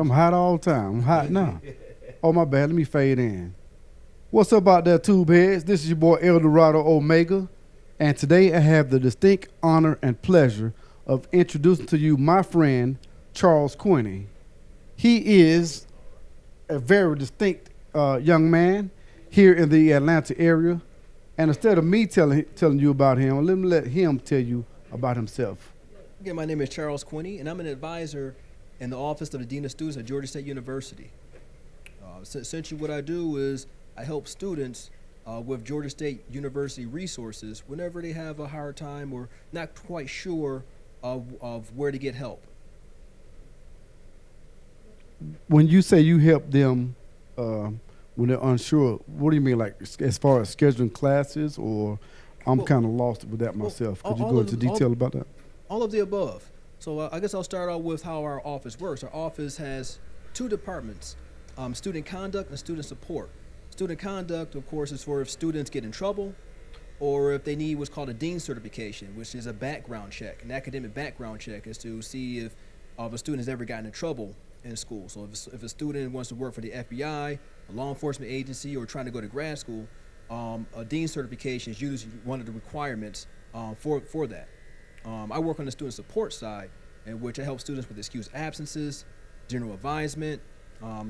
I'm hot all the time. I'm hot now. Oh, my bad. Let me fade in. What's up out there, tube heads? This is your boy El Dorado Omega. And today I have the distinct honor and pleasure of introducing to you my friend, Charles Quinniey. He is a very distinct young man here in the Atlanta area. And instead of me telling you about him, let him tell you about himself. Again, my name is Charles Quinniey, and I'm an advisor in the Office of the Dean of Students at Georgia State University. Essentially what I do is I help students with Georgia State University resources whenever they have a hard time or not quite sure of where to get help. When you say you help them when they're unsure, what do you mean, like as far as scheduling classes, or I'm kind of lost with that myself? Could you go into detail about that? All of the above. So I guess I'll start out with how our office works. Our office has two departments, student conduct and student support. Student conduct, of course, is for if students get in trouble or if they need what's called a dean certification, which is a background check. An academic background check is to see if a student has ever gotten in trouble in school. So if a student wants to work for the FBI, a law enforcement agency, or trying to go to grad school, a dean certification is usually one of the requirements for that. I work on the student support side, in which I help students with excused absences, general advisement,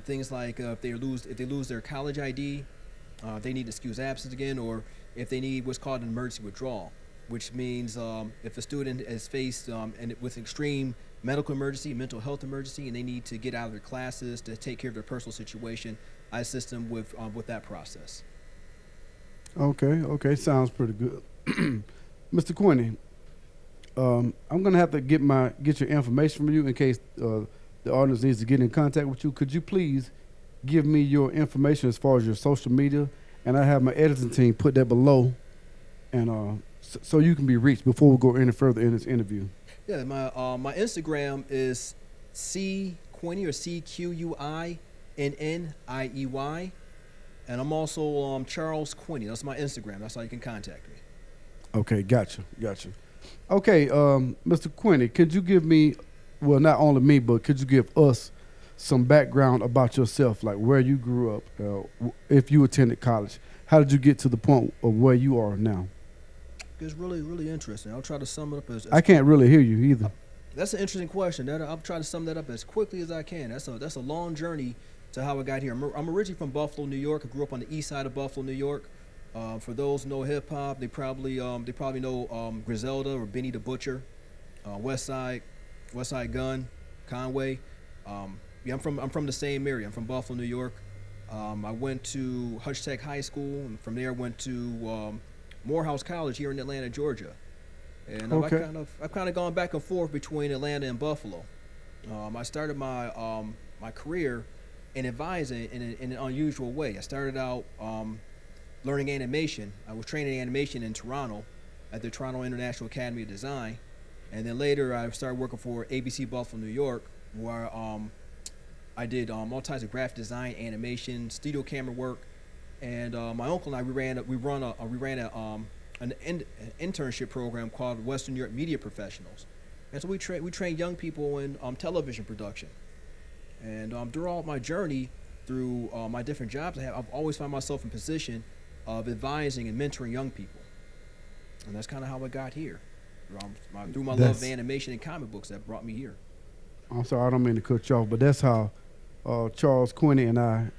things like if they lose their college ID, they need excused absence again, or if they need what's called an emergency withdrawal, which means if a student is faced with extreme medical emergency, mental health emergency, and they need to get out of their classes to take care of their personal situation, I assist them with that process. Okay, sounds pretty good. Mr. Quinniey, I'm gonna have to get your information from you in case the audience needs to get in contact with you. Could you please give me your information as far as your social media, and I have my editing team put that below, and so you can be reached before we go any further in this interview. Yeah, my Instagram is Quinniey, or CQUINNIEY, and I'm also Charles Quinniey. That's my Instagram. That's how you can contact me. Okay, gotcha. Okay, Mr. Quinniey, could you give me, well, not only me, but could you give us some background about yourself, like where you grew up, if you attended college? How did you get to the point of where you are now? It's really, really interesting. I'll try to sum it up as I can't really hear you either. That's an interesting question. I'll try to sum that up as quickly as I can. That's a long journey to how I got here. I'm originally from Buffalo, New York. I grew up on the east side of Buffalo, New York. For those who know hip hop, they probably know Griselda or Benny the Butcher, West Side Gun, Conway. I'm from the same area. I'm from Buffalo, New York. I went to Hutch Tech High School, and from there went to Morehouse College here in Atlanta, Georgia. And Okay. I've kind of gone back and forth between Atlanta and Buffalo. I started my career in advising in an unusual way. I started out learning animation. I was trained in animation in Toronto at the Toronto International Academy of Design, and then later I started working for ABC Buffalo, New York, where I did all types of graphic design, animation, studio camera work, and my uncle and I we ran an internship program called Western Europe Media Professionals, and so we train young people in television production. And throughout my journey, through my different jobs I've always found myself in position of advising and mentoring young people, and that's kind of how I got here. Through my love of animation and comic books that brought me here. I'm sorry, I don't mean to cut you off, but that's how Charles Quinniey and I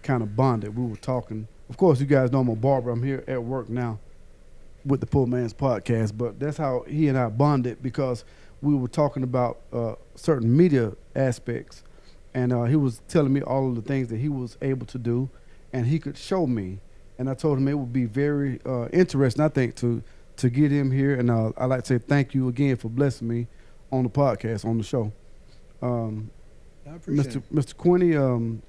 kind of bonded. We were talking. Of course, you guys know I'm a barber. I'm here at work now with the Poor Man's Podcast, but that's how he and I bonded, because we were talking about certain media aspects, and he was telling me all of the things that he was able to do, and he could show me. And I told him it would be very interesting, I think, to get him here. And I'd like to say thank you again for blessing me on the podcast, on the show. I appreciate it. Mr. Quinniey,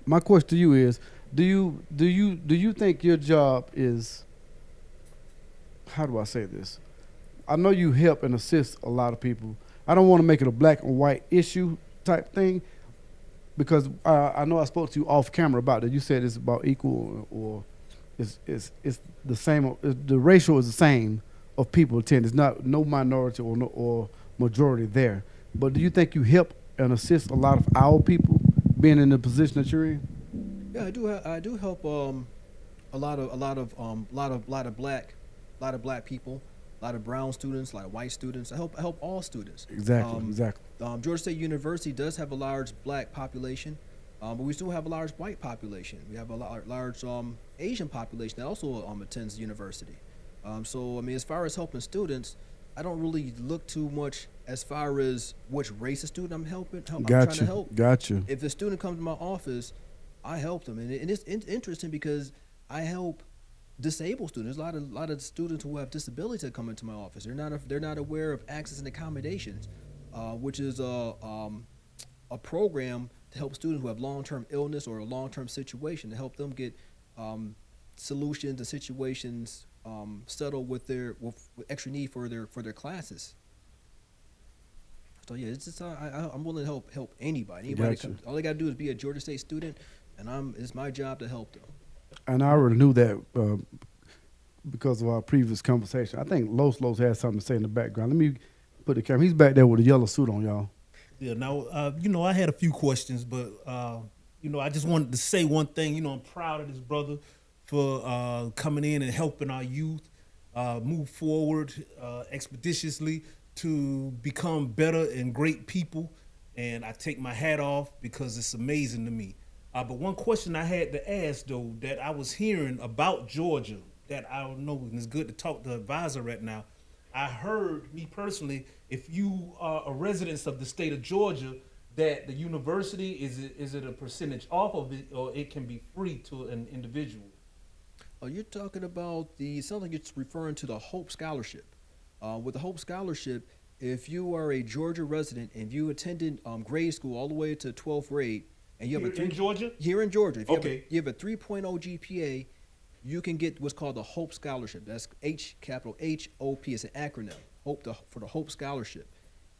my question to you is, do you think your job is, how do I say this? I know you help and assist a lot of people. I don't want to make it a black and white issue type thing, because I know I spoke to you off camera about that. You said it's about equal, or it's the same. The ratio is the same of people attend. It's not no minority or majority there. But do you think you help and assist a lot of our people being in the position that you're in? Yeah, I do. I do help a lot of black people, a lot of brown students, a lot of white students. I help all students. Exactly, Um, exactly. Georgia State University does have a large black population, but we still have a large white population. We have a large Asian population that also attends the university. So I mean, as far as helping students, I don't really look too much as far as which race of student I'm helping. I'm trying to Gotcha, help. gotcha. If a student comes to my office, I help them, and it's interesting because I help disabled students. There's a lot of students who have disabilities that come into my office. They're not aware of access and accommodations, which is a program to help students who have long-term illness or a long-term situation to help them get solutions and situations settled with with extra need for their classes. So yeah, it's just I'm willing to help anybody. Gotcha. All they got to do is be a Georgia State student, and it's my job to help them. And I already knew that because of our previous conversation. I think Los had something to say in the background. Let me put the camera. He's back there with a yellow suit on, y'all. Yeah, now, I had a few questions, but, I just wanted to say one thing. I'm proud of this brother for coming in and helping our youth move forward expeditiously to become better and great people. And I take my hat off because it's amazing to me. But one question I had to ask, though, that I was hearing about Georgia, that I don't know, and it's good to talk to the advisor right now. I heard, me personally, if you are a resident of the state of Georgia, that the university, is it a percentage off of it, or it can be free to an individual? Oh, you're talking about sounds like you're referring to the Hope Scholarship. With the Hope Scholarship, if you are a Georgia resident and you attended grade school all the way to 12th grade, and you have in Georgia? Here in Georgia. If you have a 3.0 GPA, you can get what's called the Hope Scholarship. That's capital HOP. It's an acronym. For the Hope Scholarship.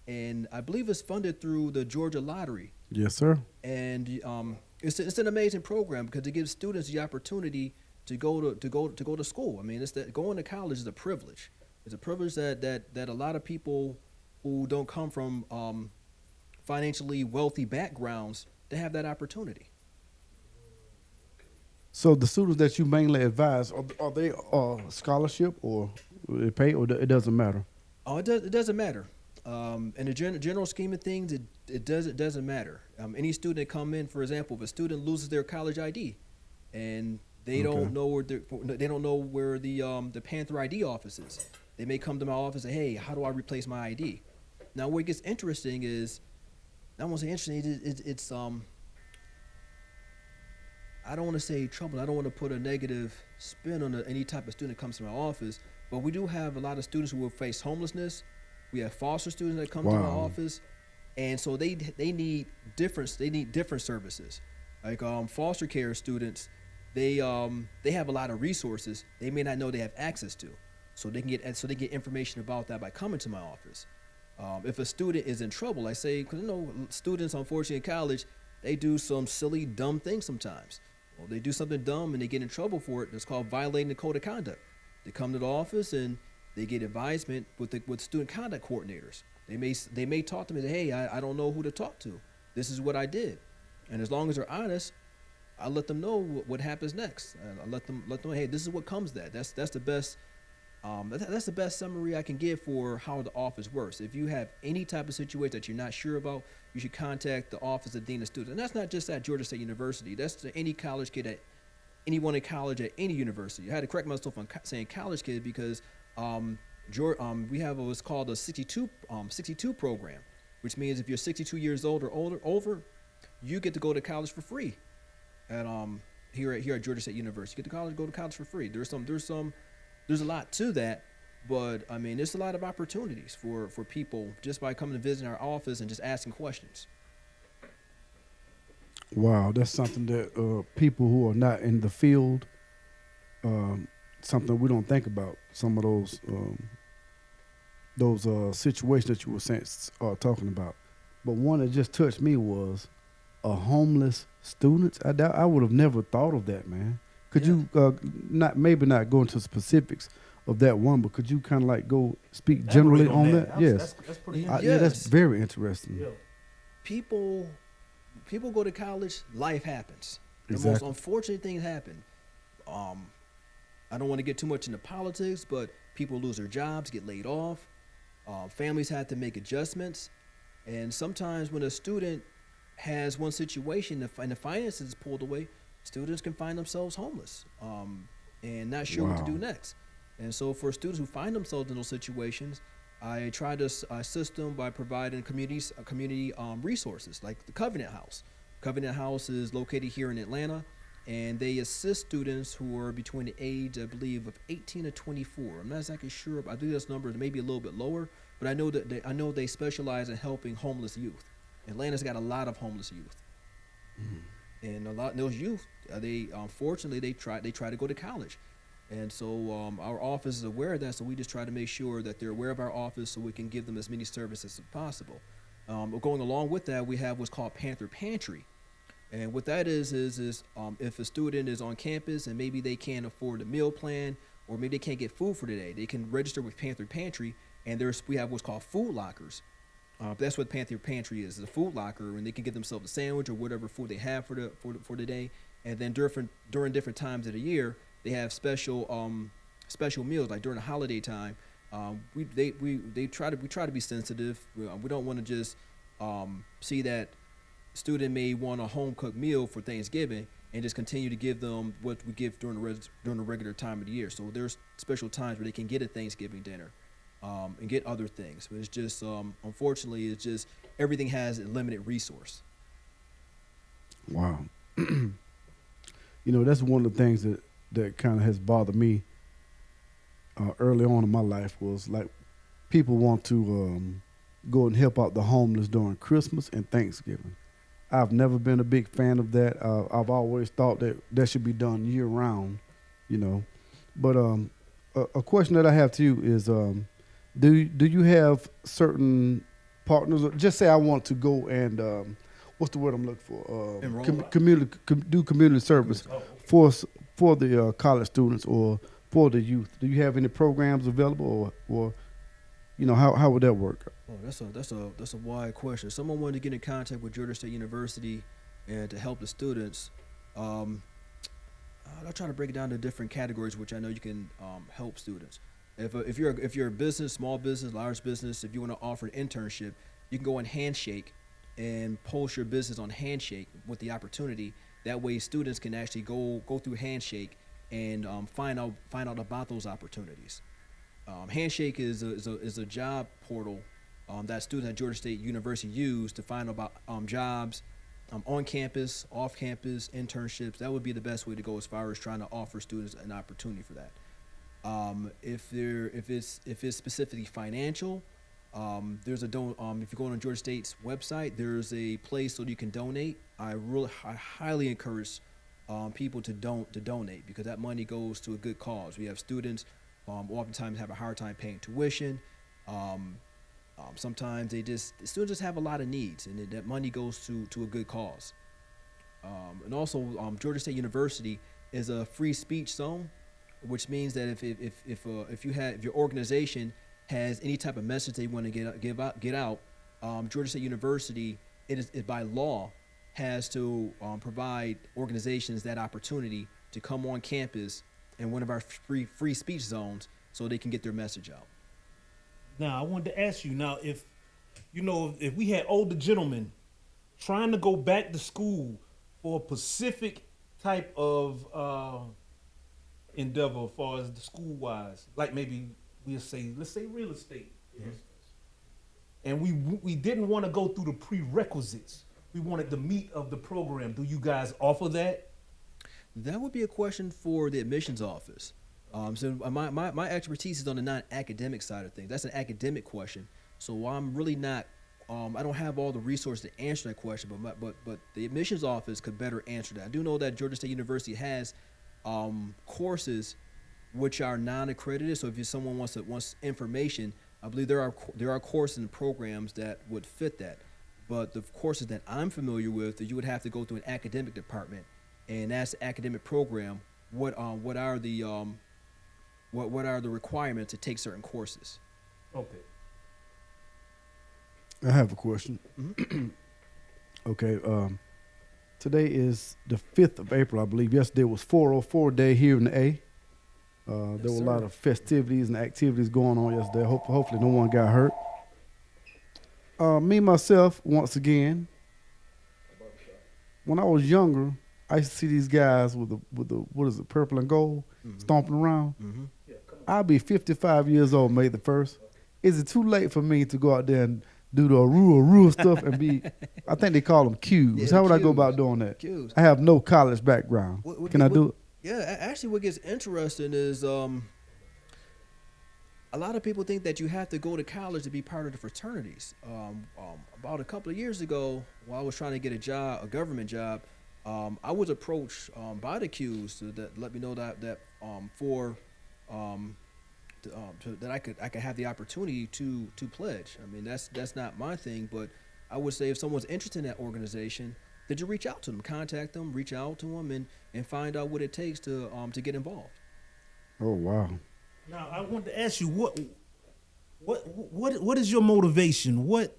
And I believe it's funded through the Georgia Lottery. Yes, sir. And it's an amazing program because it gives students the opportunity to go to school. I mean, going to college is a privilege. It's a privilege that a lot of people who don't come from financially wealthy backgrounds to have that opportunity. So the students that you mainly advise, are they scholarship or they pay, or it doesn't matter? Oh, it doesn't matter. In the general scheme of things, it doesn't matter. Any student that come in, for example, if a student loses their college ID, and they don't know where the Panther ID office is, they may come to my office and say, "Hey, how do I replace my ID?" Now, what gets interesting is, I won't say interesting. It's I don't want to say trouble. I don't want to put a negative spin on any type of student that comes to my office, but we do have a lot of students who will face homelessness. We have foster students that come to my office, and so they need different services. Like foster care students, they have a lot of resources they may not know they have access to, so they get information about that by coming to my office. If a student is in trouble, I say, because students, unfortunately, in college, they do some silly, dumb things sometimes. Well, they do something dumb and they get in trouble for it. It's called violating the code of conduct. They come to the office and they get advisement with student conduct coordinators. They may talk to me and say, "Hey, I don't know who to talk to. This is what I did," and as long as they're honest, I let them know what happens next. I let them know, "Hey, this is what comes that. That's the best." That's the best summary I can give for how the office works. If you have any type of situation that you're not sure about, you should contact the office of Dean of Students. And that's not just at Georgia State University. That's to any college kid anyone in college at any university. I had to correct myself on saying college kid because we have what's called a 62 program, which means if you're 62 years old or over, you get to go to college for free. At here at Georgia State University, you get to go to college for free. There's a lot to that, but I mean, there's a lot of opportunities for people just by coming to visit our office and just asking questions. Wow, that's something that people who are not in the field, something we don't think about. Some of those situations that you were talking about. But one that just touched me was a homeless student. I would have never thought of that, man. Could you maybe not go into specifics of that one, but could you kind of like go speak generally on that? Yes, that's pretty yeah, that's very interesting. Yeah. people go to college, life happens. The most Exactly. unfortunate things happen. I don't want to get too much into politics, but people lose their jobs, get laid off. Families have to make adjustments, and sometimes when a student has one situation and the finances is pulled away, students can find themselves homeless and not sure what to do Wow. next. And so for students who find themselves in those situations, I try to assist them by providing community resources like the Covenant House. Covenant House is located here in Atlanta, and they assist students who are between the age, I believe, of 18 to 24. I'm not exactly sure, but I think this number may be a little bit lower. But I know that they specialize in helping homeless youth. Atlanta's got a lot of homeless youth, and a lot of those youth, they unfortunately they try to go to college. And so our office is aware of that, so we just try to make sure that they're aware of our office so we can give them as many services as possible. Going along with that, we have what's called Panther Pantry. And what that is if a student is on campus and maybe they can't afford a meal plan or maybe they can't get food for the day, they can register with Panther Pantry, and we have what's called food lockers. That's what Panther Pantry is a food locker, and they can get themselves a sandwich or whatever food they have for the day. And then during different times of the year, they have special meals, like during the holiday time. We try to be sensitive. We don't want to just see that student may want a home cooked meal for Thanksgiving and just continue to give them what we give during the regular time of the year. So there's special times where they can get a Thanksgiving dinner and get other things. But it's just unfortunately, it's just everything has a limited resource. Wow. That's one of the things that kind of has bothered me early on in my life was like people want to go and help out the homeless during Christmas and Thanksgiving. I've never been a big fan of that. I've always thought that should be done year round, But a question that I have to you is, do you have certain partners? Just say I want to go and what's the word I'm looking for? Do community service for the college students or for the youth. Do you have any programs available, or how would that work? Oh, that's a wide question. Someone wanted to get in contact with Georgia State University and to help the students. I'll try to break it down to different categories, which I know you can help students. If you're a business, small business, large business, if you want to offer an internship, you can go on Handshake and post your business on Handshake with the opportunity. That way, students can actually go through Handshake and find out about those opportunities. Handshake is a job portal that students at Georgia State University use to find about jobs on campus, off campus, internships. That would be the best way to go as far as trying to offer students an opportunity for that. If it's specifically financial, if you go on Georgia State's website, there's a place so you can donate. I highly encourage people to donate because that money goes to a good cause. We have students oftentimes have a hard time paying tuition. Sometimes the students just have a lot of needs, and that money goes to a good cause. And also, Georgia State University is a free speech zone, which means that if your organization has any type of message they want to get out, Georgia State University it by law has to provide organizations that opportunity to come on campus in one of our free speech zones so they can get their message out. Now, I wanted to ask you now if we had older gentlemen trying to go back to school for a specific type of endeavor as far as the school wise, like maybe let's say real estate, for instance. And we didn't want to go through the prerequisites. We wanted the meat of the program. Do you guys offer that? That would be a question for the admissions office. So my expertise is on the non-academic side of things. That's an academic question. So I'm really not. I don't have all the resources to answer that question. But the admissions office could better answer that. I do know that Georgia State University has courses which are non-accredited. So if someone wants information, I believe there are courses and programs that would fit that. But the courses that I'm familiar with, that you would have to go through an academic department, and that's the academic program. What are the requirements to take certain courses? Okay. I have a question. Mm-hmm. Okay. Today is the 5th of April, I believe. Yesterday was 404 day here in the A. There were a lot of festivities and activities going on yesterday. Hopefully no one got hurt. Me, myself, once again, when I was younger, I used to see these guys with the what is it, purple and gold, stomping around. I'll be 55 years old May the 1st. Is it too late for me to go out there and do the Aru stuff and be, I think they call them Qs. Yeah, How would I go Qs. about doing that? Qs. I have no college background. Can I do it? Yeah, actually, what gets interesting is a lot of people think that you have to go to college to be part of the fraternities. About a couple of years ago, while I was trying to get a government job, I was approached by the Qs that let me know that I could have the opportunity to pledge. I mean, that's not my thing, but I would say if someone's interested in that organization, that you reach out to them, contact them, reach out to them, and find out what it takes to get involved. Oh, wow. Now, I wanted to ask you what is your motivation? What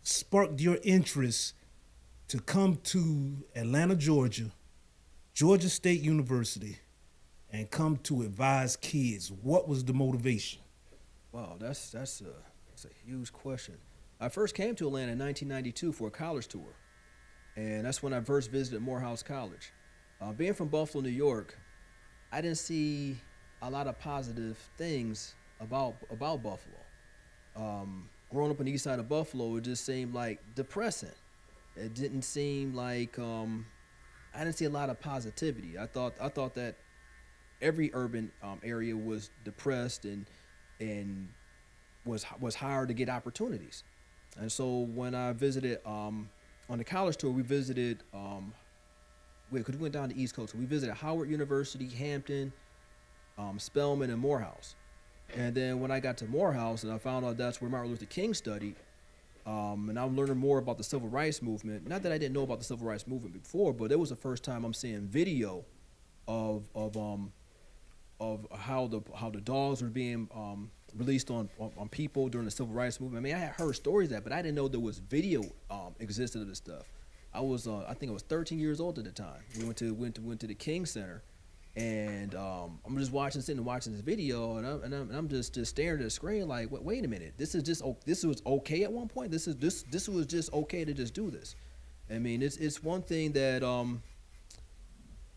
sparked your interest to come to Atlanta, Georgia State University, and come to advise kids? What was the motivation? Wow, that's a huge question. I first came to Atlanta in 1992 for a college tour, and that's when I first visited Morehouse College. Being from Buffalo, New York, I didn't see a lot of positive things about Buffalo. Growing up on the east side of Buffalo, it just seemed like depressing. It didn't seem like I didn't see a lot of positivity. I thought that every urban area was depressed and was hard to get opportunities. And so when I visited on the college tour, we visited because we went down the East Coast. So we visited Howard University, Hampton, Spelman, and Morehouse. And then when I got to Morehouse and I found out that's where Martin Luther King studied, and I'm learning more about the civil rights movement. Not that I didn't know about the civil rights movement before, but it was the first time I'm seeing video of how the dogs were being released on people during the civil rights movement. I mean, I had heard stories of that, but I didn't know there was video existed of this stuff. I think I was 13 years old at the time. We went to the King Center, and I'm just sitting watching this video, and I'm just staring at the screen like, wait a minute, this was okay at one point. This was just okay to just do this. I mean, it's one thing that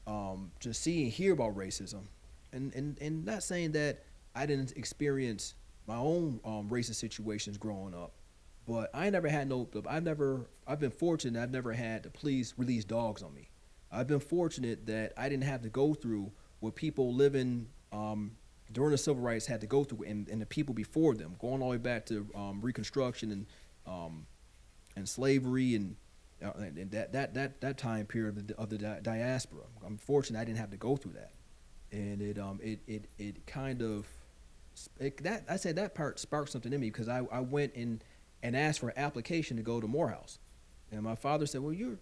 to see and hear about racism, and not saying that I didn't experience my own racist situations growing up, but I've been fortunate. I've never had the police release dogs on me. I've been fortunate that I didn't have to go through what people living during the civil rights had to go through, and the people before them, going all the way back to Reconstruction and slavery and that time period of the diaspora. I'm fortunate I didn't have to go through that, and it kind of I said that part sparked something in me because I went and asked for an application to go to Morehouse, and my father said, "Well, you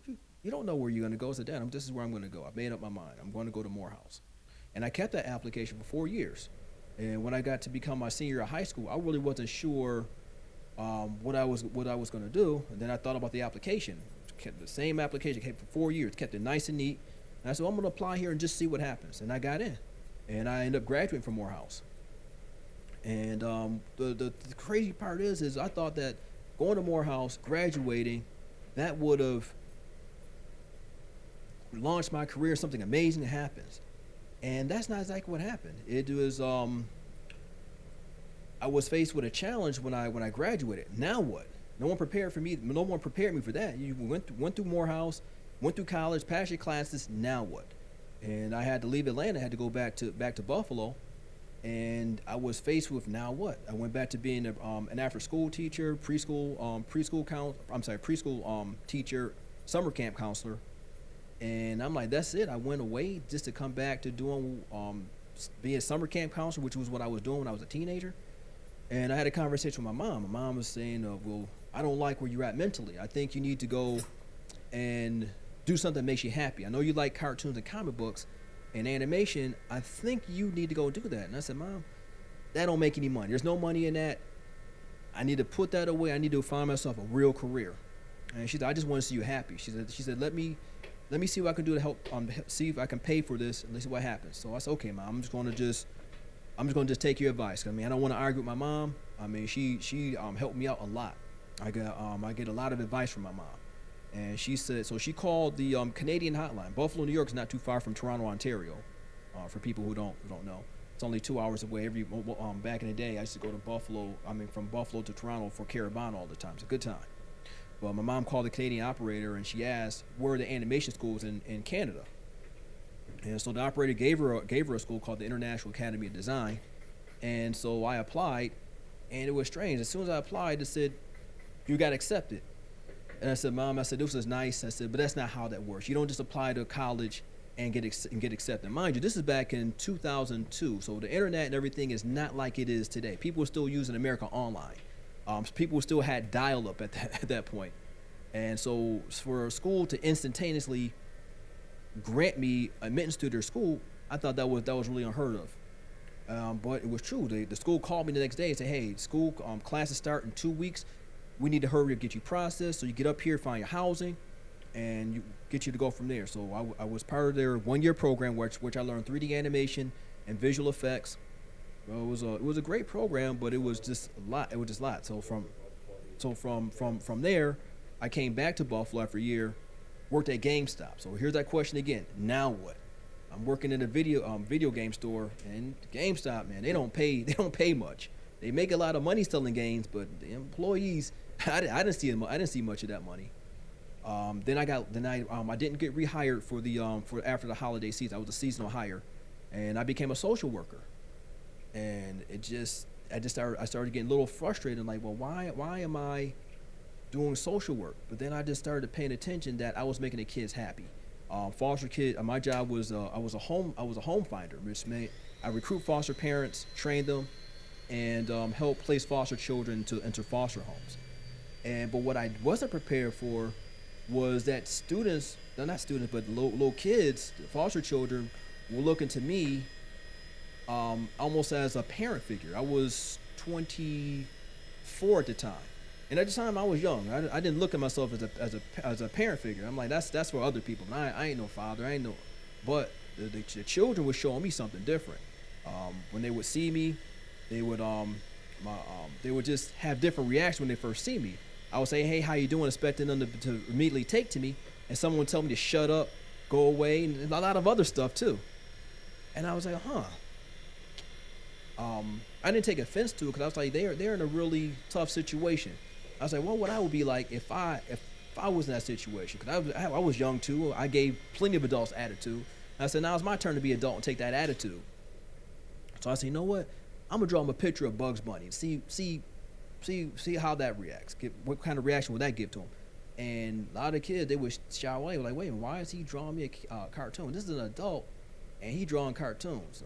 don't know where you're going to go." I said, "Dad, this is where I'm going to go. I've made up my mind. I'm going to go to Morehouse," and I kept that application for 4 years. And when I got to become my senior year of high school, I really wasn't sure what I was going to do. And then I thought about the application. Kept the same application, kept it for 4 years, kept it nice and neat. And I said, I'm going to apply here and just see what happens. And I got in, and I ended up graduating from Morehouse. And the crazy part is I thought that going to Morehouse, graduating, that would have launched my career. Something amazing happens, and that's not exactly what happened. It was I was faced with a challenge when I graduated. Now what? No one prepared me for that. You went through Morehouse, went through college, passed your classes. Now what? And I had to leave Atlanta. I had to go back to Buffalo, and I was faced with now what? I went back to being an after-school teacher, preschool teacher, summer camp counselor, and I'm like, that's it. I went away just to come back to doing being a summer camp counselor, which was what I was doing when I was a teenager. And I had a conversation with my mom. My mom was saying, well, I don't like where you're at mentally. I think you need to go and do something that makes you happy. I know you like cartoons and comic books and animation. I think you need to go do that. And I said, Mom, that don't make any money. There's no money in that. I need to put that away. I need to find myself a real career. And she said, I just want to see you happy. She said, let me see what I can do to help, see if I can pay for this and let's see what happens. So I said, okay, Mom, I'm just going to just take your advice. I mean, I don't want to argue with my mom. I mean, she helped me out a lot. I get a lot of advice from my mom. And she said, so she called the Canadian hotline. Buffalo, New York is not too far from Toronto, Ontario. For people who don't know, it's only 2 hours away. Back in the day, I used to go to Buffalo. I mean, from Buffalo to Toronto for Caravana all the time. It's a good time. But my mom called the Canadian operator and she asked where are the animation schools in Canada. And so the operator gave her a school called the International Academy of Design. And so I applied, and it was strange. As soon as I applied, it said, you got accepted. And I said, Mom, this is nice. I said, but that's not how that works. You don't just apply to college and get accepted. Mind you, this is back in 2002, so the internet and everything is not like it is today. People are still using America Online. People still had dial-up at that point. And so for a school to instantaneously grant me admittance to their school, I thought that was really unheard of. But it was true. The school called me the next day and said, hey, school classes start in 2 weeks. We need to hurry up, get you processed. So you get up here, find your housing, and you get you to go from there. So I was part of their 1-year program, which I learned 3D animation and visual effects. Well, it was a great program, but it was just a lot. It was just a lot. So from there, I came back to Buffalo after a year, worked at GameStop. So here's that question again. Now what? I'm working in a video game store, and GameStop, man, they don't pay much. They make a lot of money selling games, but the employees, I didn't see much of that money. Then I didn't get rehired for after the holiday season. I was a seasonal hire, and I became a social worker. And I started getting a little frustrated, like, well, why am I doing social work? But then I just started paying attention that I was making the kids happy. Foster kid, my job was I was a home finder, which meant I recruit foster parents, train them, and help place foster children into foster homes. But what I wasn't prepared for was that little kids, foster children, were looking to me almost as a parent figure. I was 24 at the time, and at the time I was young. I didn't look at myself as a parent figure. I'm like, that's for other people. I ain't no father. I ain't no. But the children were showing me something different. When they would see me, they would just have different reactions when they first see me. I would say, hey, how you doing? Expecting them to immediately take to me, and someone would tell me to shut up, go away, and a lot of other stuff too. And I was like, I didn't take offense to it because I was like, they're in a really tough situation. I was like, what would I be like if I was in that situation? Because I was young too. I gave plenty of adults attitude. I said, now it's my turn to be adult and take that attitude. So I said, you know what? I'm gonna draw him a picture of Bugs Bunny and see how that reacts. What kind of reaction would that give to him? And a lot of kids, they would shy away. Like, wait a minute, why is he drawing me a cartoon? This is an adult, and he drawing cartoons.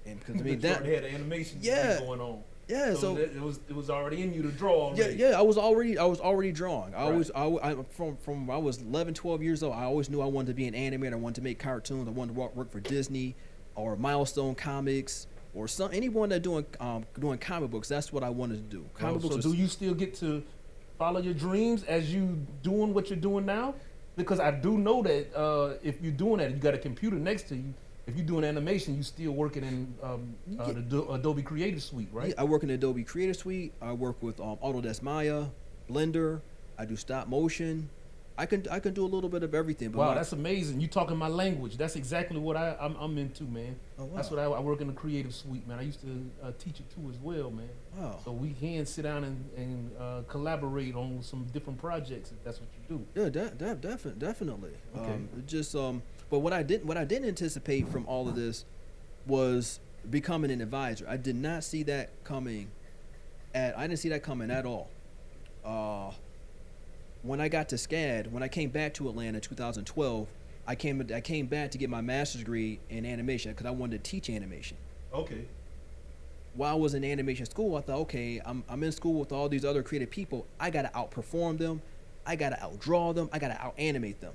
And because I mean that they had the animation going on. Yeah, so it was already in you to draw already. Yeah, I was already drawing. Right. I was 11, 12 years old. I always knew I wanted to be an animator. I wanted to make cartoons. I wanted to work for Disney or Milestone Comics or anyone that doing comic books. That's what I wanted to do. Comic books. So do you still get to follow your dreams as you doing what you're doing now? Because I do know that if you're doing that, you got a computer next to you. If you're doing animation, you still working in the Adobe Creative Suite, right? Yeah, I work in the Adobe Creative Suite. I work with Autodesk Maya, Blender. I do stop motion. I can do a little bit of everything. But wow, that's amazing. You talking my language. That's exactly what I'm into, man. Oh, wow. That's what I work in the Creative Suite, man. I used to teach it too as well, man. Wow. So we can sit down and collaborate on some different projects if that's what you do. Yeah, definitely. Okay. But what I didn't anticipate from all of this was becoming an advisor. I did not see that coming. I didn't see that coming at all. When I got to SCAD, when I came back to Atlanta in 2012, I came back to get my master's degree in animation because I wanted to teach animation. Okay. While I was in animation school, I thought, okay, I'm in school with all these other creative people. I got to outperform them. I got to outdraw them. I got to out-animate them.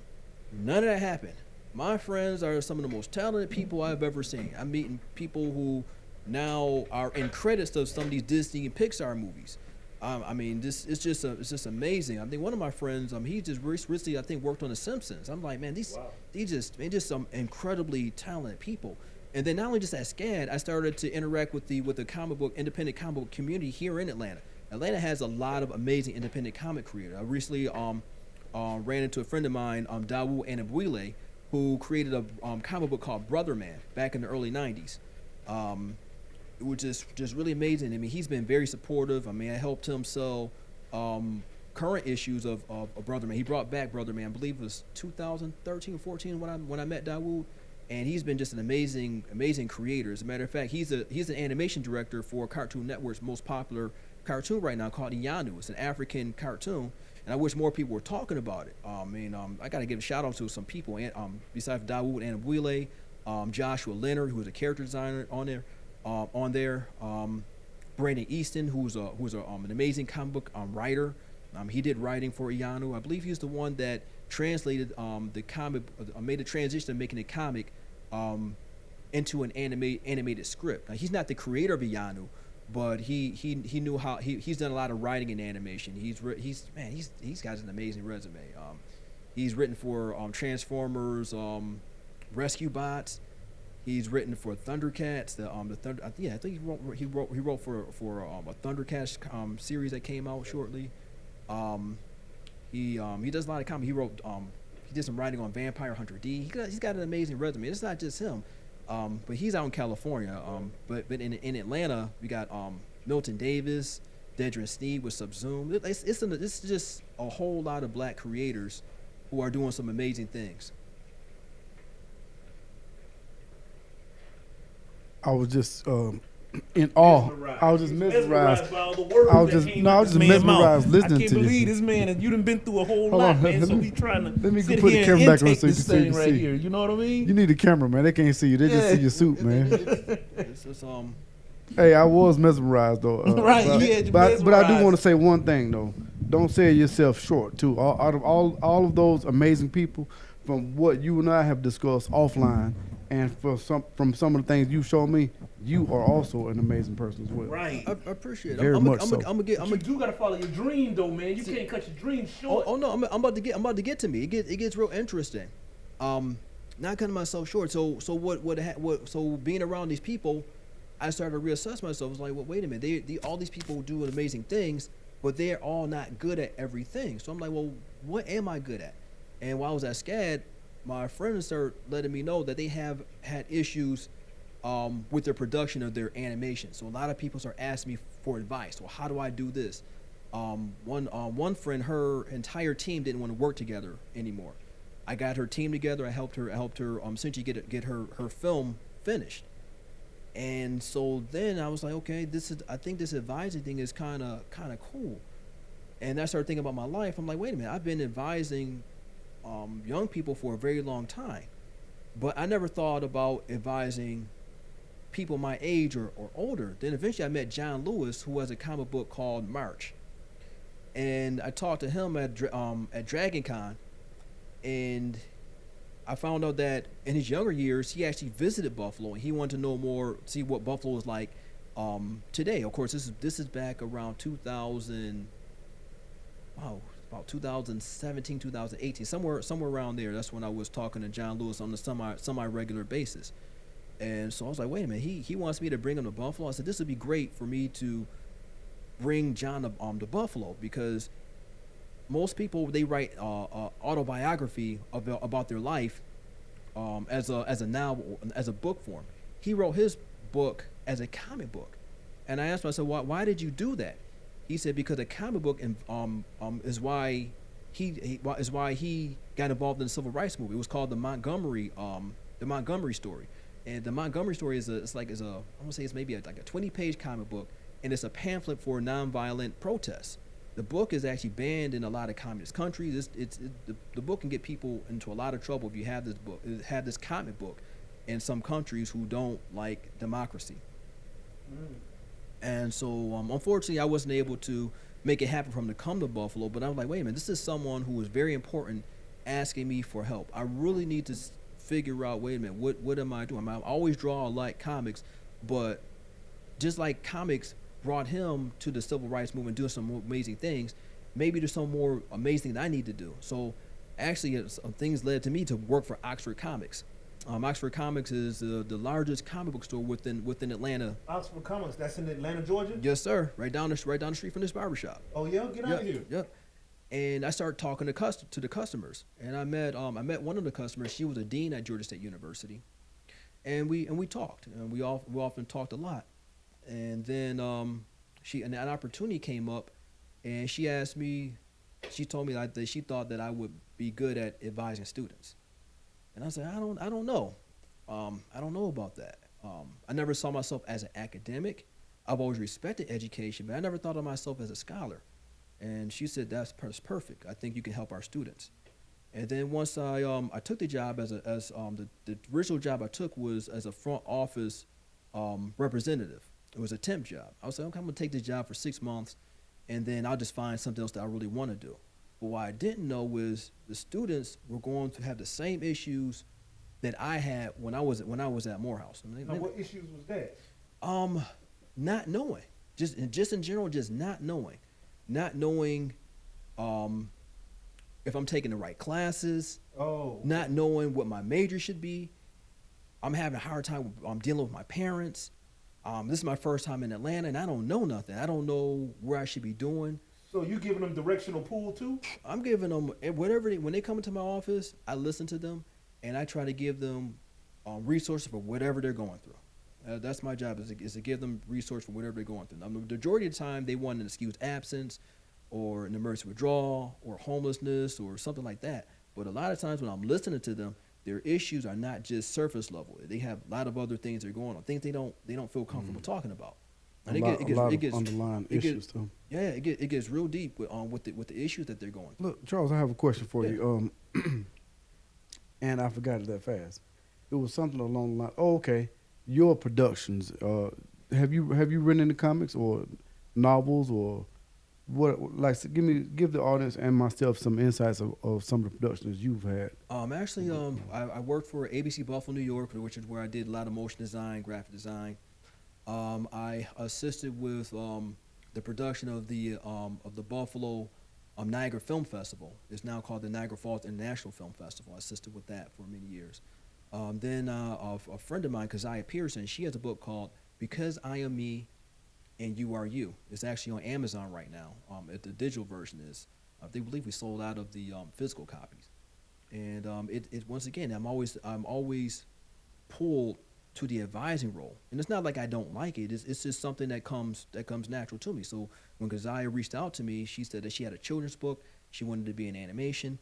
None of that happened. My friends are some of the most talented people I've ever seen. I'm meeting people who now are in credits of some of these Disney and Pixar movies. I mean, this it's just amazing. I think one of my friends, he just recently, I think, worked on The Simpsons. I'm like, man, these just some incredibly talented people. And then not only just at SCAD, I started to interact with the independent comic book community here in Atlanta. Atlanta has a lot of amazing independent comic creators. I recently ran into a friend of mine, Dawu Anabwile, who created a comic book called Brother Man back in the early '90s. It was just really amazing. I mean, he's been very supportive. I mean, I helped him sell current issues of Brother Man. He brought back Brother Man, I believe it was 2013 or 14 when I met Dawood, and he's been just an amazing creator. As a matter of fact, he's an animation director for Cartoon Network's most popular cartoon right now called Iyanu. It's an African cartoon, and I wish more people were talking about it. I got to give a shout out to some people, and besides Dawood Anabwile, Joshua Leonard, who's a character designer on there. Brandon Easton, who's an amazing comic book writer. He did writing for Iyanu. I believe he's the one that translated the comic, made the transition of making a comic into an animated script. Now, he's not the creator of Iyanu, but he knew how he's done a lot of writing in animation. He's got an amazing resume. He's written for Transformers, Rescue Bots. He's written for Thundercats. I think he wrote for a Thundercats series that came out shortly. He does a lot of comedy. He did some writing on Vampire Hunter D. He's got an amazing resume. It's not just him, but he's out in California. But in Atlanta, we got Milton Davis, Dedra Sneed with Subzoom. It's just a whole lot of black creators who are doing some amazing things. I was just in awe. Mesmerized. I was just mesmerized. By all the words I was that just came no, I out was this just man's mesmerized mouth. listening I can't to believe this. this man, and you done been through a whole Hold lot, on, man. let So me- we trying to let me sit put the here camera and back on intake so you this can thing right see. here. You know what I mean? You need a camera, man. They can't see you. They just see your suit, man. It's just, Hey, I was mesmerized though. Right, but, yeah, you but I do mesmerized. want to say one thing though. Don't sell yourself short too. Out of all of those amazing people, from what you and I have discussed offline, and from some of the things you showed me, you are also an amazing person as well. Right. I appreciate it. Very much so. I'm gonna get. But you do gotta follow your dream, though, man. You can't cut your dream short. Oh no, I'm about to get to me. It gets real interesting. Not cutting myself short. So being around these people, I started to reassess myself. I was like, well, wait a minute. All these people do amazing things, but they're all not good at everything. So I'm like, well, what am I good at? And while I was at SCAD, my friends started letting me know that they have had issues with their production of their animation. So a lot of people start asking me for advice. Well, how do I do this? One friend, her entire team didn't want to work together anymore. I got her team together. I helped her essentially get her film finished. And so then I was like, okay, I think this advising thing is kind of cool. And I started thinking about my life. I'm like, wait a minute, I've been advising young people for a very long time, but I never thought about advising people my age or older. Then eventually I met John Lewis, who has a comic book called March, and I talked to him at Dragon Con, and I found out that in his younger years he actually visited Buffalo, and he wanted to know more, see what Buffalo is like today. Of course, this is back around 2000. Wow. About 2017, 2018, somewhere around there. That's when I was talking to John Lewis on a semi-regular basis. And so I was like, wait a minute, he wants me to bring him to Buffalo. I said, this would be great for me to bring John to Buffalo, because most people, they write autobiography about their life as a novel, as a book form. He wrote his book as a comic book. And I asked myself, why did you do that? He said because a comic book is why he got involved in the civil rights movement. It was called the Montgomery story, and the Montgomery story is I want to say it's maybe like a 20-page comic book, and it's a pamphlet for nonviolent protests. The book is actually banned in a lot of communist countries. The book can get people into a lot of trouble if you have this comic book in some countries who don't like democracy. And so, unfortunately, I wasn't able to make it happen for him to come to Buffalo. But I was like, wait a minute, this is someone who is very important asking me for help. I really need to figure out, wait a minute, what am I doing? I always draw like comics, but just like comics, brought him to the civil rights movement, doing some more amazing things. Maybe there's some more amazing that I need to do. So actually, things led to me to work for Oxford Comics. Oxford Comics is the largest comic book store within Atlanta. Oxford Comics, that's in Atlanta, Georgia? Yes, sir. Right down the street from this barbershop. Oh, yeah? Get out of here. Yep. And I started talking to the customers, and I met one of the customers. She was a dean at Georgia State University, and we talked, and we often talked a lot. And then an opportunity came up, and she asked me, she told me that she thought that I would be good at advising students, and I said I don't know, I don't know about that. I never saw myself as an academic. I've always respected education, but I never thought of myself as a scholar. And she said, that's perfect. I think you can help our students. And then once I took the job the original job I took was as a front office representative. It was a temp job. I was like, okay, I'm gonna take this job for 6 months, and then I'll just find something else that I really want to do. But what I didn't know was the students were going to have the same issues that I had when I was at Morehouse. Now, what issues was that? Not knowing, just in general, just not knowing if I'm taking the right classes, not knowing what my major should be. I'm having a hard time dealing with my parents. This is my first time in Atlanta, and I don't know nothing. I don't know where I should be doing. So you giving them directional pull too? I'm giving them whatever when they come into my office, I listen to them, and I try to give them resources for whatever they're going through. That's my job is to give them resource for whatever they're going through. The majority of the time, they want an excused absence, or an emergency withdrawal, or homelessness, or something like that. But a lot of times when I'm listening to them, their issues are not just surface level. They have a lot of other things that are going on, things they don't feel comfortable talking about. And it gets underlying issues too. Yeah, it gets real deep with the issues that they're going through. Look, Charles, I have a question for you. And I forgot it that fast. It was something along the line. Oh, okay. Your productions. Have you written any comics or novels or what? Like, give the audience and myself some insights of some of the productions you've had. Actually, I worked for ABC Buffalo, New York, which is where I did a lot of motion design, graphic design. I assisted with the production of the Buffalo Niagara Film Festival. It's now called the Niagara Falls International Film Festival. I assisted with that for many years. Then a friend of mine, Keziah Pearson, she has a book called Because I Am Me and You Are You. It's actually on Amazon right now. The digital version is. They believe we sold out of the physical copies. And it once again, I'm always pulled to the advising role, and it's not like I don't like it. It's just something that comes natural to me. So when Keziah reached out to me, she said that she had a children's book. She wanted to be in animation,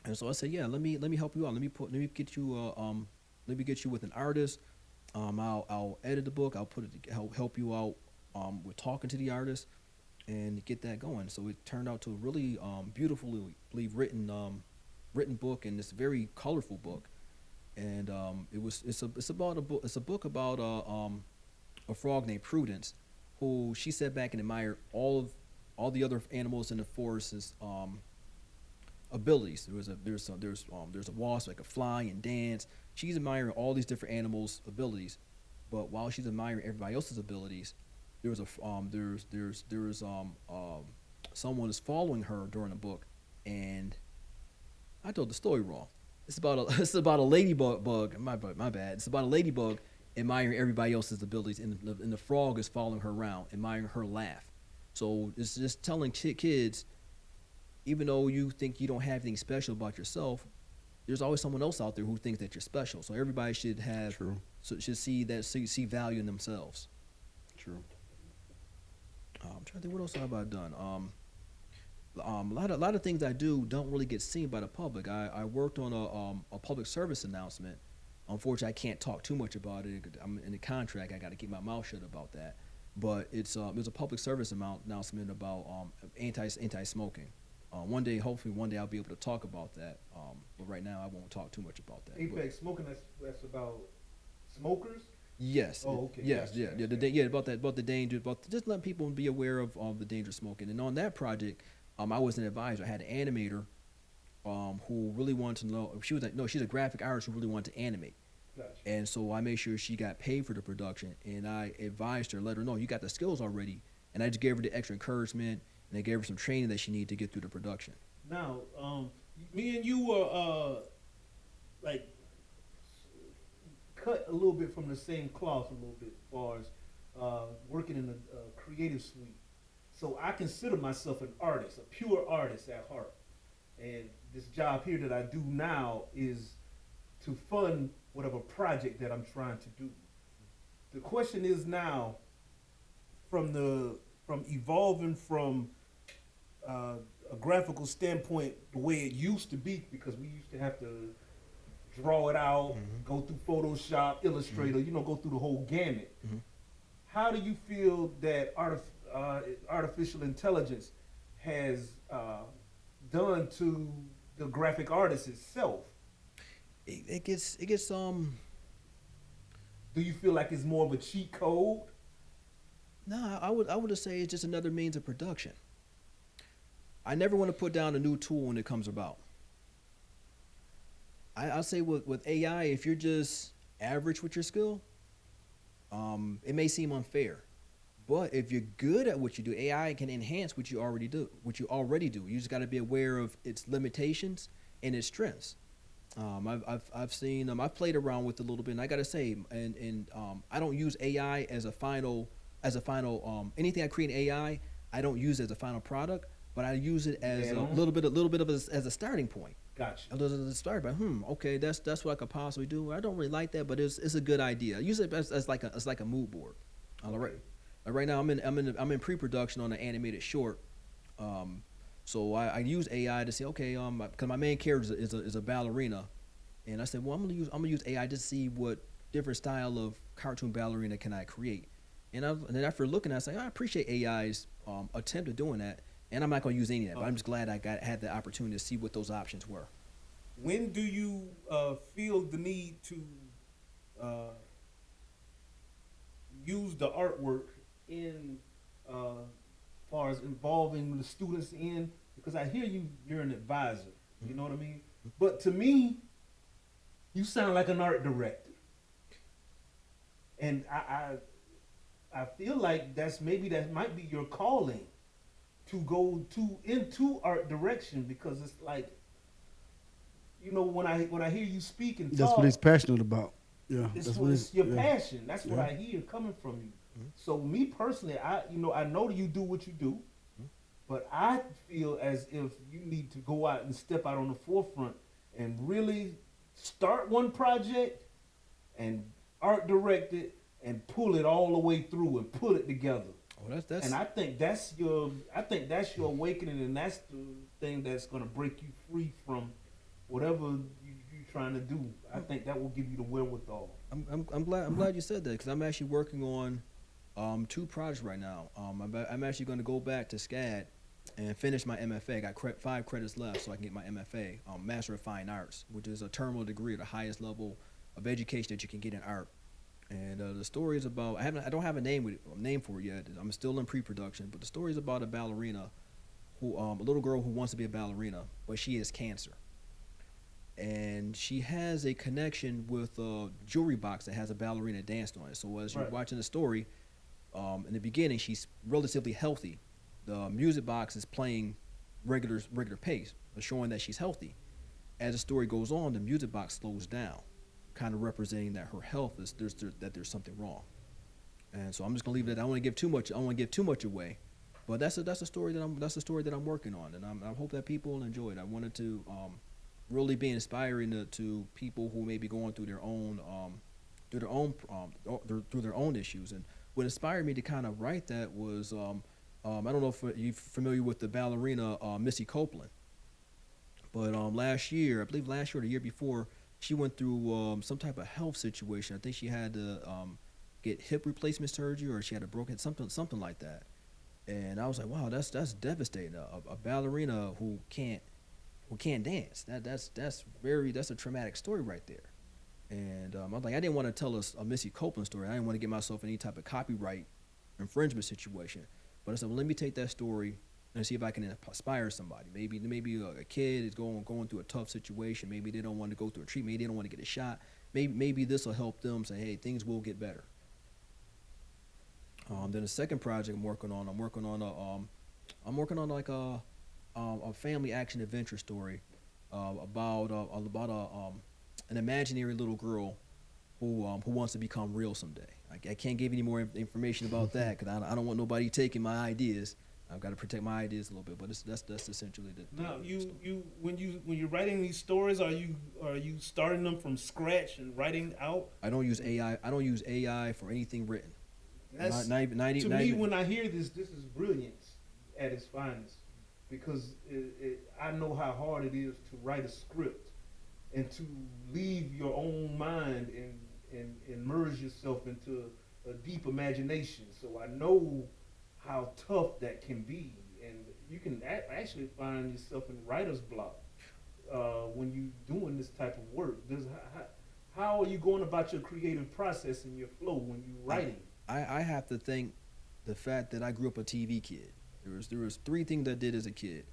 and so I said, yeah, let me help you out. Let me get you with an artist. I'll edit the book. I'll help you out with talking to the artist and get that going. So it turned out to a really beautifully written book, and it's a very colorful book. And it's a book about a frog named Prudence, who she sat back and admired all the other animals in the forest's abilities. There's a wasp that could fly and dance. She's admiring all these different animals' abilities, but while she's admiring everybody else's abilities, there's someone is following her during the book, and I told the story wrong. It's about a ladybug. My bad. It's about a ladybug admiring everybody else's abilities, and the frog is following her around, admiring her laugh. So it's just telling kids, even though you think you don't have anything special about yourself, there's always someone else out there who thinks that you're special. So everybody should have, should see value in themselves. True. I'm trying to think what else have I done. A lot of things I do don't really get seen by the public. I worked on a public service announcement. Unfortunately, I can't talk too much about it. I'm in the contract. I got to keep my mouth shut about that. But it was a public service announcement about anti-smoking. Hopefully one day I'll be able to talk about that. But right now I won't talk too much about that. Anti-smoking, that's about smokers? Yes. Oh, okay. Yes. Yeah. About the danger. About just letting people be aware of the danger of smoking. And on that project, I was an advisor. I had an animator who really wanted to know. She's a graphic artist who really wanted to animate. Gotcha. And so I made sure she got paid for the production, and I advised her, let her know you got the skills already, and I just gave her the extra encouragement, and I gave her some training that she needed to get through the production. Now, me and you were like cut a little bit from the same cloth a little bit as far as working in the creative suite. So I consider myself an artist, a pure artist at heart. And this job here that I do now is to fund whatever project that I'm trying to do. The question is now, from evolving from a graphical standpoint, the way it used to be, because we used to have to draw it out, go through Photoshop, Illustrator, go through the whole gamut. How do you feel that artificial intelligence has done to the graphic artist itself? It gets Do you feel like it's more of a cheat code? No, I would just say it's just another means of production. I never want to put down a new tool when it comes about. I'll say with AI, if you're just average with your skill, it may seem unfair. But if you're good at what you do, AI can enhance what you already do. You just got to be aware of its limitations and its strengths. I've played around with it a little bit, and I got to say, I don't use AI as a final anything I create in AI. I don't use it as a final product, but I use it as a little bit of as a starting point. Gotcha. A little as a start, but okay, that's what I could possibly do. I don't really like that, but it's a good idea. I use it as like a mood board. All right. Right now, I'm in pre-production on an animated short. So I use AI to say, okay, because my main character is a ballerina, and I said, well, I'm gonna use AI just to see what different style of cartoon ballerina can I create. And then after looking at it, I say, I appreciate AI's attempt at doing that, and I'm not gonna use any of that. But I'm just glad I had the opportunity to see what those options were. When do you feel the need to use the artwork in far as involving the students in? Because I hear you're an advisor, you know what I mean? But to me, you sound like an art director. And I feel like that might be your calling, to go into art direction, because it's like, when I hear you speak and talk, that's what he's passionate about. Yeah, it's your passion. That's what I hear coming from you. So me personally, I know you do what you do, but I feel as if you need to go out and step out on the forefront and really start one project and art direct it and pull it all the way through and put it together. Oh, that's. And I think that's your awakening, and that's the thing that's gonna break you free from whatever you're trying to do. I think that will give you the wherewithal. I'm glad you said that, because I'm actually working on 2 projects right now. I'm actually going to go back to SCAD and finish my MFA. I got 5 credits left, so I can get my MFA, Master of Fine Arts, which is a terminal degree, the highest level of education that you can get in art. And the story is about, I don't have a name for it yet. I'm still in pre-production, but the story is about a ballerina, a little girl who wants to be a ballerina, but she has cancer. And she has a connection with a jewelry box that has a ballerina danced on it. So as you're watching the story, in the beginning, she's relatively healthy. The music box is playing regular pace, showing that she's healthy. As the story goes on, the music box slows down, kind of representing that her health that there's something wrong. And so I'm just gonna leave it at that. I don't want to give too much away, but that's the story that I'm working on, and I hope that people will enjoy it. I wanted to really be inspiring to people who may be going through their own issues. And what inspired me to kind of write that was I don't know if you're familiar with the ballerina Missy Copeland, but last year or the year before, she went through some type of health situation. I think she had to get hip replacement surgery, or she had a broken something like that. And I was like, wow, that's devastating. A ballerina who can't dance. That's a traumatic story right there. And I was like, I didn't want to tell a Missy Copeland story. I didn't want to get myself in any type of copyright infringement situation. But I said, well, let me take that story and see if I can inspire somebody. Maybe a kid is going through a tough situation. Maybe they don't want to go through a treatment. Maybe they don't want to get a shot. maybe this will help them say, hey, things will get better. Then the second project I'm working on like a family action adventure story about an imaginary little girl who wants to become real someday. I can't give any more information about that because I don't want nobody taking my ideas. I've got to protect my ideas a little bit, but that's essentially the. Now, when you're writing these stories, are you starting them from scratch and writing out? I don't use AI. I don't use AI for anything written. That's, To me, when I hear this is brilliance at its finest, because I know how hard it is to write a script and to leave your own mind and immerse yourself into a deep imagination. So I know how tough that can be, and you can actually find yourself in writer's block when you're doing this type of work. How are you going about your creative process and your flow when you're writing? I have to thank the fact that I grew up a TV kid. There was three things I did as a kid.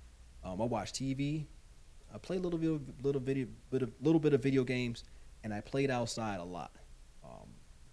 I watched TV, I played a little bit of video games, and I played outside a lot.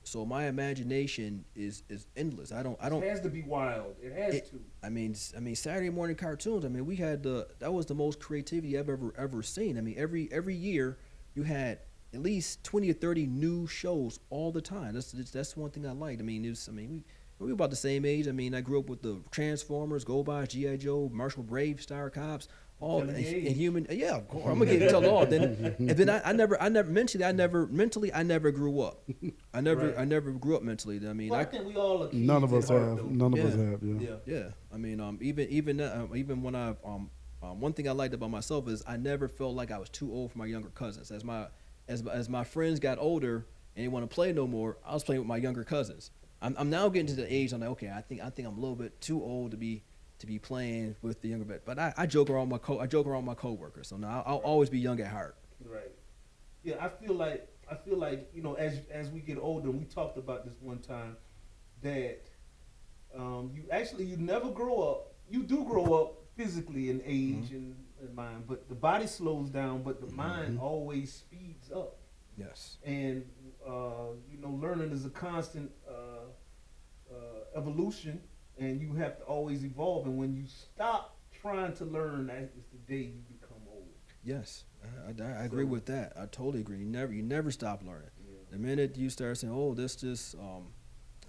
So my imagination is endless. I don't. It has to be wild. It has to. I mean, Saturday morning cartoons. I mean, we had that was the most creativity I've ever seen. I mean, every year you had at least 20 or 30 new shows all the time. That's one thing I liked. I mean, we were about the same age. I mean, I grew up with the Transformers, Go By, G.I. Joe, Marshall Brave, Star Cops, all and human. Yeah, of course. I'm gonna get tell all. Then and then I never mentally I never grew up. I never grew up mentally. I mean, well, I think we all are none of us have. Though. None of us have. Yeah. I mean, even when I one thing I liked about myself is I never felt like I was too old for my younger cousins. As my friends got older and they didn't want to play no more, I was playing with my younger cousins. I'm now getting to the age I'm like, okay, I think I'm a little bit too old to be playing with the younger but I joke around my coworkers, so now I'll always be young at heart. Right. Yeah, I feel like as we get older, we talked about this one time that you never grow up. You do grow up physically in age and mind, but the body slows down, but the mind always speeds up. Yes. And learning is a constant evolution, and you have to always evolve. And when you stop trying to learn, that is the day you become old. Yes, I agree with that. I totally agree. You never stop learning. Yeah. The minute you start saying, "Oh, this just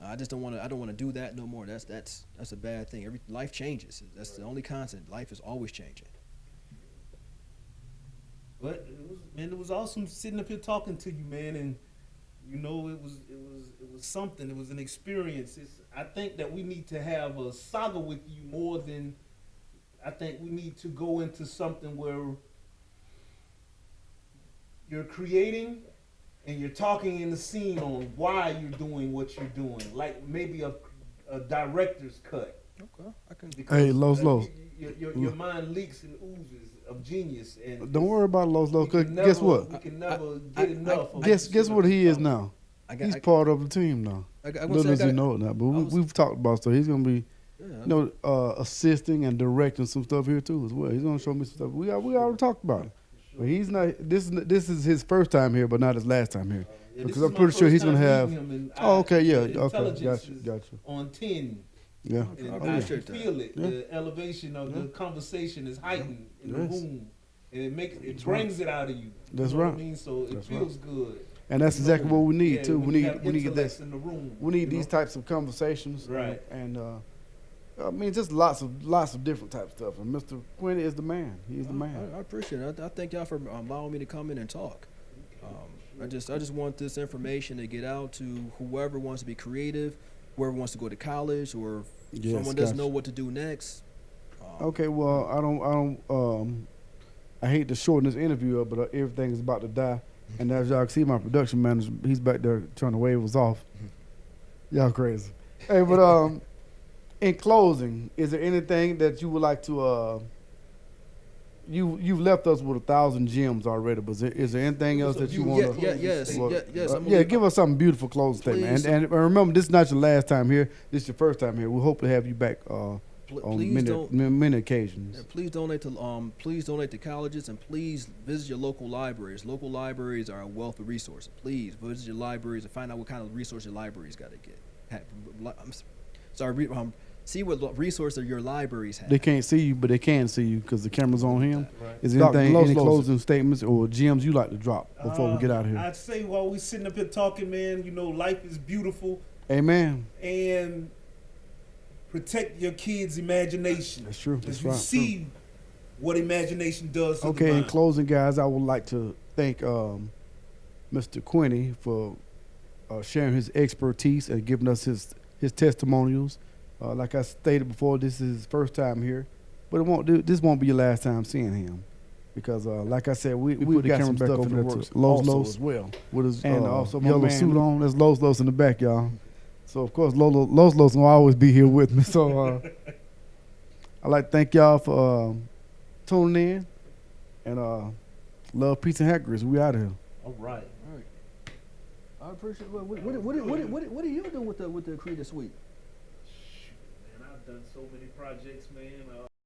I don't want to do that no more." That's a bad thing. Life changes. That's the only constant. Life is always changing. But it was awesome sitting up here talking to you, man, and it was something. It was an experience. I think that we need to have a saga with you more than I think we need to go into something where you're creating and you're talking in the scene on why you're doing what you're doing, like maybe a director's cut. Okay, I can. Hey, Los. Your mind leaks and oozes of genius, and don't worry about Los. Guess what? We can never get enough. Guess what he is now. He's part of the team now. Little as you know it now, but we've talked about stuff. He's gonna be, assisting and directing some stuff here too as well. He's gonna show me some stuff. We already talked about it. Sure. But he's not. This is his first time here, but not his last time here. Because I'm pretty sure he's gonna have. Okay, gotcha. On 10. Yeah, I can feel it. Yeah. The elevation of the conversation is heightened in the room, and it brings it out of you. That's you right. What I mean, so it feels good. And that's exactly what we need too. We need this. In the room, we need these types of conversations, right? And I mean, just lots of different types of stuff. And Mr. Quinniey is the man. He's the man. I appreciate it. I thank y'all for allowing me to come in and talk. I just want this information to get out to whoever wants to be creative, whoever wants to go to college, or someone doesn't know what to do next. Okay, well, I hate to shorten this interview up, but everything is about to die. And as y'all can see, my production manager, he's back there trying to wave us off. Y'all crazy. Hey, but in closing, is there anything that you would like to? You've left us with 1,000 gems already, but is there anything else that you want to? Yes. Give us something beautiful closing statement. And remember, this is not your last time here. This is your first time here. We hope to have you back on please don't. many occasions. Yeah, please donate to colleges, and please visit your local libraries. Local libraries are a wealth of resources. Please visit your libraries and find out what kind of resources your libraries got to get. See what resources your libraries have. They can't see you, but they can see you because the camera's on him. Right. Is there any Los- closing statements or gems you like to drop before we get out of here? I'd say while we sitting up here talking, man, you know, life is beautiful. Amen. And protect your kids' imagination. That's true. Because That's you right. see what imagination does to the Okay, in mind. closing, guys, I would like to thank Mr. Quinniey for sharing his expertise and giving us his testimonials. Like I stated before, this is his first time here, but this won't be your last time seeing him, because like I said, we put the got camera some back stuff up in the also works. Los as well. with his And also my yellow man- suit on. There's Los in the back, y'all. So of course, Los will always be here with me. So I'd like to thank y'all for tuning in, and love, peace, and hackers. We out of here. All right. All right. I appreciate. What are you doing with the Creative Suite? Man, I've done so many projects, man.